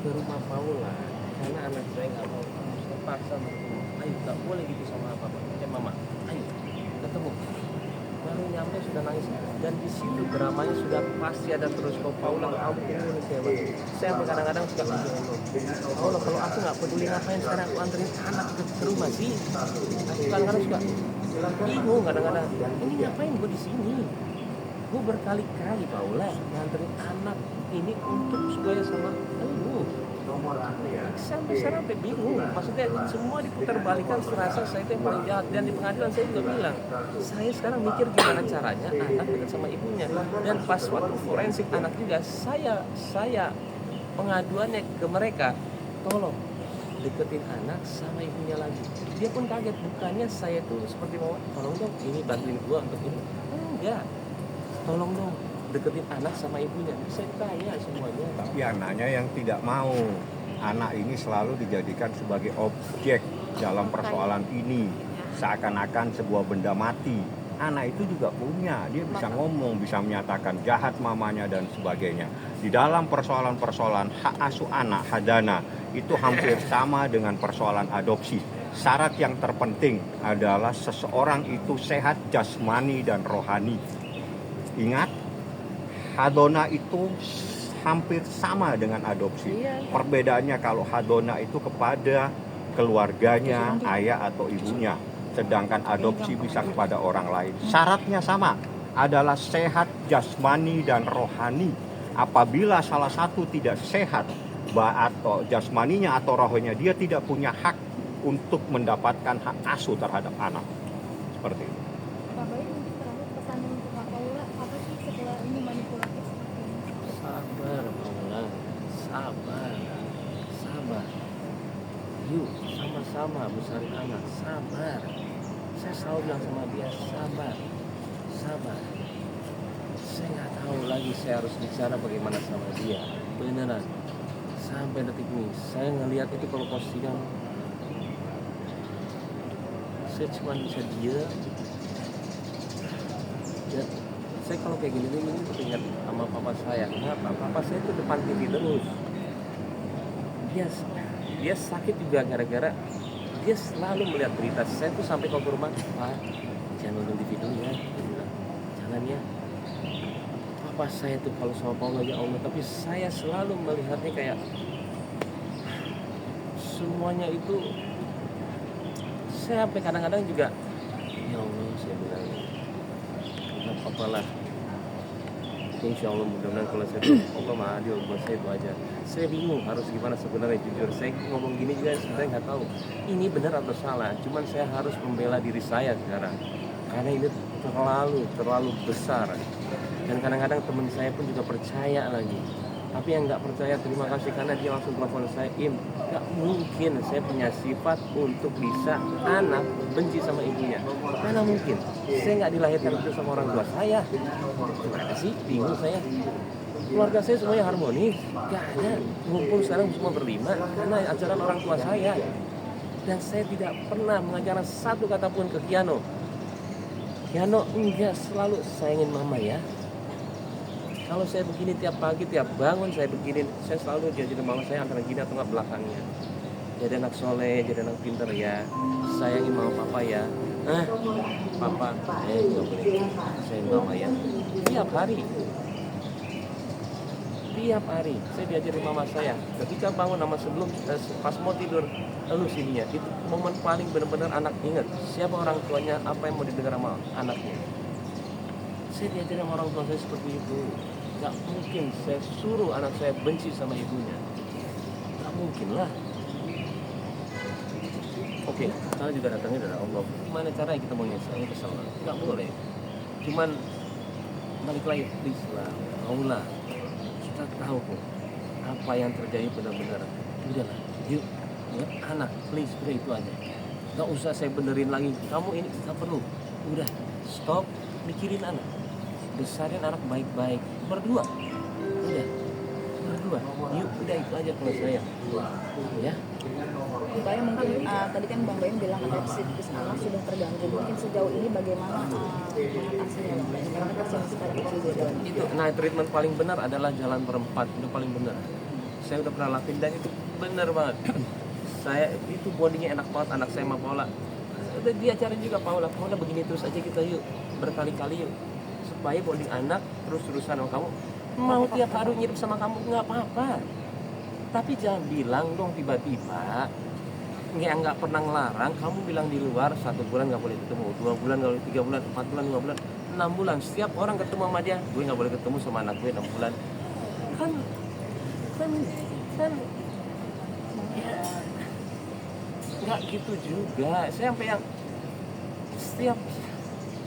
ke rumah Paula karena anak saya nggak mau. Saya paksa bertemu. Ayo, nggak boleh gitu sama papa. Mama, ayo ketemu. Baru nyampe sudah nangis, dan di situ dramanya sudah pasti ada terus. Kalau Paula ampun saya kadang-kadang suka Paula, kalau aku nggak peduli ngapain sekarang aku anterin anak ke rumah sih. Aku kadang-kadang suka bingung kadang-kadang, ini ngapain gue di sini. Gue berkali-kali Paula nganterin anak ini untuk supaya sama lu. Sampai sekarang sampai bingung, maksudnya semua diputar balikan, serasa saya itu yang paling jahat. Dan di pengadilan saya juga bilang, saya sekarang mikir gimana caranya anak dekat sama ibunya. Dan pas waktu forensik anak juga, saya pengaduannya ke mereka, tolong deketin anak sama ibunya lagi. Dia pun kaget, bukannya saya tuh seperti mau tolong dong ini bantuin gua untuk ini, enggak, tolong dong deketin anak sama ibunya. Saya tanya semuanya. Tapi anaknya yang tidak mau. Anak ini selalu dijadikan sebagai objek dalam persoalan ini, seakan-akan sebuah benda mati. Anak itu juga punya, dia bisa ngomong, bisa menyatakan jahat mamanya dan sebagainya. Di dalam persoalan-persoalan hak asuh anak, hadana, itu hampir sama dengan persoalan adopsi. Syarat yang terpenting adalah seseorang itu sehat jasmani dan rohani. Ingat, hadona itu hampir sama dengan adopsi. Perbedaannya kalau hadona itu kepada keluarganya, ayah atau ibunya, sedangkan adopsi bisa kepada orang lain. Syaratnya sama, adalah sehat jasmani dan rohani. Apabila salah satu tidak sehat, atau jasmaninya atau rohaninya, dia tidak punya hak untuk mendapatkan hak asuh terhadap anak. Seperti itu. Pak Bayu, mungkin terakhir pesan untuk Pak Paula, apa sih setelah ini manipulatif seperti ini? Sabar Paula, sabar. Yuk sama-sama besarin anak, sabar. Saya selalu bilang sama dia, sabar. Saya nggak tahu lagi saya harus bicara bagaimana sama dia, beneran. Sampai detik ini, saya ngelihat itu kalau postingan, saya cuma bisa diam. Ya, saya kalau kayak gini ingat sama papa saya. Kenapa? Papa saya itu depan TV terus. Dia sakit juga gara-gara dia selalu melihat berita. Saya tuh sampai ke rumah, Pak, jangan nonton TV dulu ya. Jangan ya. Papa saya tuh kalau sama Paula, ya Allah, tapi saya selalu melihatnya kayak semuanya itu. Saya sampai kadang-kadang juga, ya Allah, saya bilang, nggak apa-apa lah. Insya Allah mudah-mudahan kalau saya tuh Allah mah adil buat saya itu aja. Saya bingung harus gimana sebenarnya, jujur saya ngomong gini juga sebenarnya nggak tahu ini benar atau salah. Cuman saya harus membela diri saya sekarang karena ini terlalu besar. Dan kadang-kadang teman saya pun juga percaya lagi. Tapi yang nggak percaya terima kasih karena dia langsung telepon saya, nggak mungkin saya punya sifat untuk bisa anak benci sama ibunya. Mana mungkin? Saya nggak dilahirkan itu sama orang tua saya. Gimana sih? Bingung saya. Keluarga saya semuanya harmonis, nggak ada ngumpul sekarang semua berlima karena ajaran orang tua saya. Dan saya tidak pernah mengajarkan satu kata pun ke Kiano. Kiano enggak, selalu sayangin mama ya. Kalau saya begini tiap pagi, tiap bangun saya begini, saya selalu jajan mama saya antara gini atau nggak belakangnya. Jadi anak soleh, jadi anak pinter ya. Sayangin mama papa ya. Papa, nggak boleh. Sayangin mama ya. Tiap hari saya diajarin mama saya. Ketika bangun sama sebelum pas mau tidur, lalu sininya. Itu momen paling benar-benar anak ingat siapa orang tuanya, apa yang mau didengar sama anaknya. Saya diajarin sama orang tua saya seperti itu. Gak mungkin saya suruh anak saya benci sama ibunya. Gak mungkin lah. Oke, kita juga datangnya dari Allah. Gimana caranya kita mau nyelesain kesalahan? Gak boleh. Cuman balik lagi, please lah, Allah. Kita tahu kok apa yang terjadi benar-benar. Udahlah, yuk, anak, please, udah itu aja. Gak usah saya benerin lagi. Kamu ini gak perlu. Udah, stop mikirin anak. Besarin anak baik-baik berdua, yuk udah itu aja kalau saya ya. Bayu, mungkin tadi kan Bang Bayu bilang ada psikis anak sudah terganggu, mungkin sejauh ini bagaimana mengatasinya, bagaimana kasihan pada kecil itu. Nah, treatment paling benar adalah jalan berempat, itu paling benar. saya udah pernah lakuin dan itu bener banget. Saya itu bondingnya enak banget anak saya sama Paula. Udah diajarin juga Paula begini terus aja kita yuk, berkali-kali yuk, supaya bonding anak terus-terusan sama kamu. Mau tiap hari ngirim sama kamu nggak apa-apa, tapi jangan bilang dong tiba-tiba nggak pernah ngelarang. Kamu bilang di luar 1 bulan nggak boleh ketemu, 2 bulan nggak boleh, 3 bulan, 4 bulan, 5 bulan, 6 bulan. Setiap orang ketemu sama dia, gue nggak boleh ketemu sama anak gue 6 bulan. Kan ya, nggak gitu juga. Saya sampai yang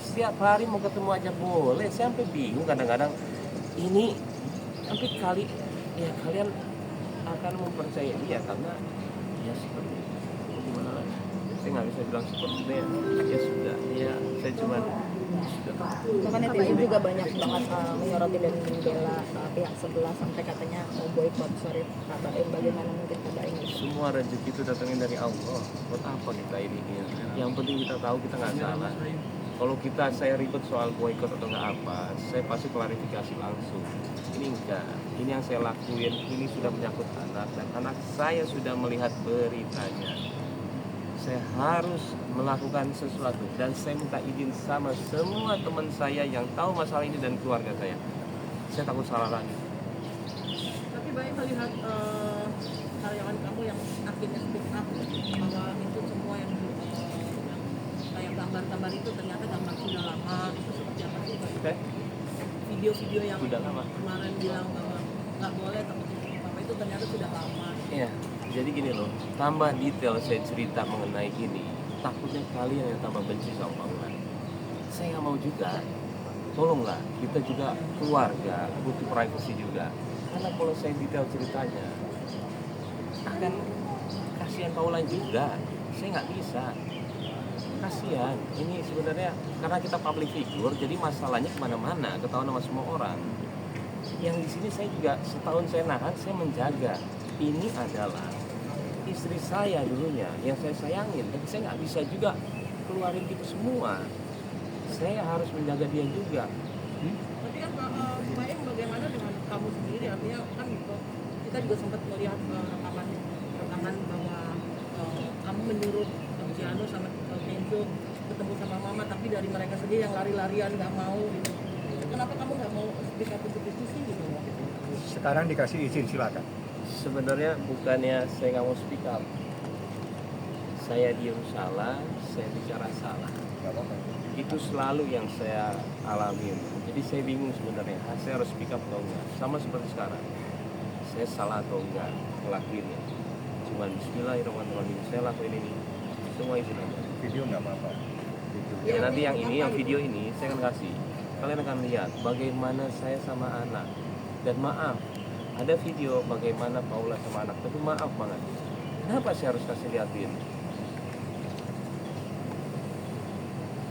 setiap hari mau ketemu aja boleh. Saya sampai bingung kadang-kadang ini sampai kalian akan mempercayai dia karena ya seperti itu. Gimana lagi? Saya nggak bisa bilang seperti itu ya sudah ya saya cuma sudah. Bahkan netizen juga banyak banget menyoroti dan membela pihak sebelah sampai katanya mau boykot Syarif Kak Baim. Bagaimana mungkin Kak Baim itu? Semua rezeki itu datangnya dari Allah. Buat apa kita ini? Yang penting kita tahu kita nggak salah. Kalau saya ribet soal boykot atau nggak apa, saya pasti klarifikasi langsung. Ini enggak. Ini yang saya lakuin. Ini sudah menyangkut anak dan anak saya sudah melihat beritanya. Saya harus melakukan sesuatu dan saya minta izin sama semua teman saya yang tahu masalah ini dan keluarga saya. Saya takut salah lagi. Tapi Baim melihat karyawan kamu yang akhirnya speak up bahwa itu semua yang kayak gambar-gambar itu ternyata gambar sudah lama, itu seperti apa sih Baim? Oke. Video-video yang Sudah lama. kemarin bilang bahwa nggak boleh tapi apa itu ternyata sudah lama. Iya. Jadi gini loh, tambah detail saya cerita mengenai ini, takutnya kalian yang tambah benci sama Paula. Saya nggak mau juga. Tolonglah, kita juga keluarga, butuh privacy juga. Karena kalau saya detail ceritanya, akan kasihan Paula juga. Saya nggak bisa. Kasihan. Ini sebenarnya karena kita public figure, jadi masalahnya kemana-mana, ketahuan sama semua orang. Yang di sini saya juga setahun saya nahan, saya menjaga. Ini adalah istri saya dulunya yang saya sayangin, tapi saya nggak bisa juga keluarin gitu semua. Saya harus menjaga dia juga. Tapi kan Baim bagaimana dengan kamu sendiri? Artinya kan kita juga sempat melihat rekaman bahwa kamu menyuruh Ciano sama Kenzo ketemu sama Mama, tapi dari mereka sendiri yang lari-larian nggak mau gitu. Kenapa kamu nggak mau speak up untuk itu sih gitu? Sekarang dikasih izin, silakan. Sebenarnya bukannya saya nggak mau speak up. Saya diem salah, saya bicara salah. Itu selalu yang saya alami. Jadi saya bingung sebenarnya, saya harus speak up atau enggak. Sama seperti sekarang, saya salah atau enggak ngelakuinnya. Cuman bismillahirrahmanirrahim, saya lakuin ini. Semua izin aja. Video nggak apa-apa. Ya, nanti yang ini, yang video ini saya akan kasih. Kalian akan lihat bagaimana saya sama anak. Dan maaf, ada video bagaimana Paula sama anak. Tapi maaf banget, kenapa saya harus kasih liatin?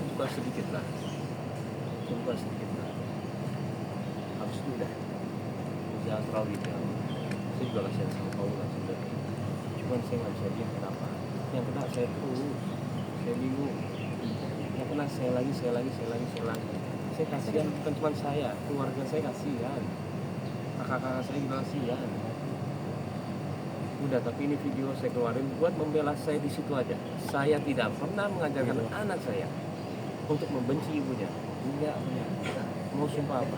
Coba sedikit lah. Habis itu udah. Jangan terlalu detail. Saya juga kasihan sama Paula sebenarnya. Cuman saya nggak bisa diam kenapa. Yang kena saya terus. Saya bingung. Yang kena saya lagi. Saya kasihan, bukan cuma saya, keluarga saya kasihan. Kakak-kakak saya juga kasihan. Udah, tapi ini video saya keluarin buat membela saya di situ aja. Saya tidak pernah mengajarkan anak saya untuk membenci ibunya. Enggak. Mau sumpah apa?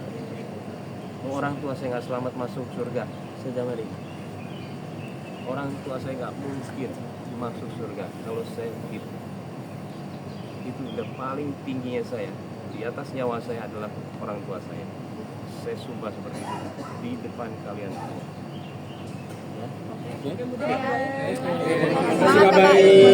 Mau orang tua saya nggak selamat masuk surga, saya jamanin. Orang tua saya nggak mungkin masuk surga kalau saya begitu. Itu udah paling tingginya saya. Di atas nyawa saya adalah orang tua saya. Saya sumpah seperti itu di depan kalian semua. Ya. Semangat, Kak Baim.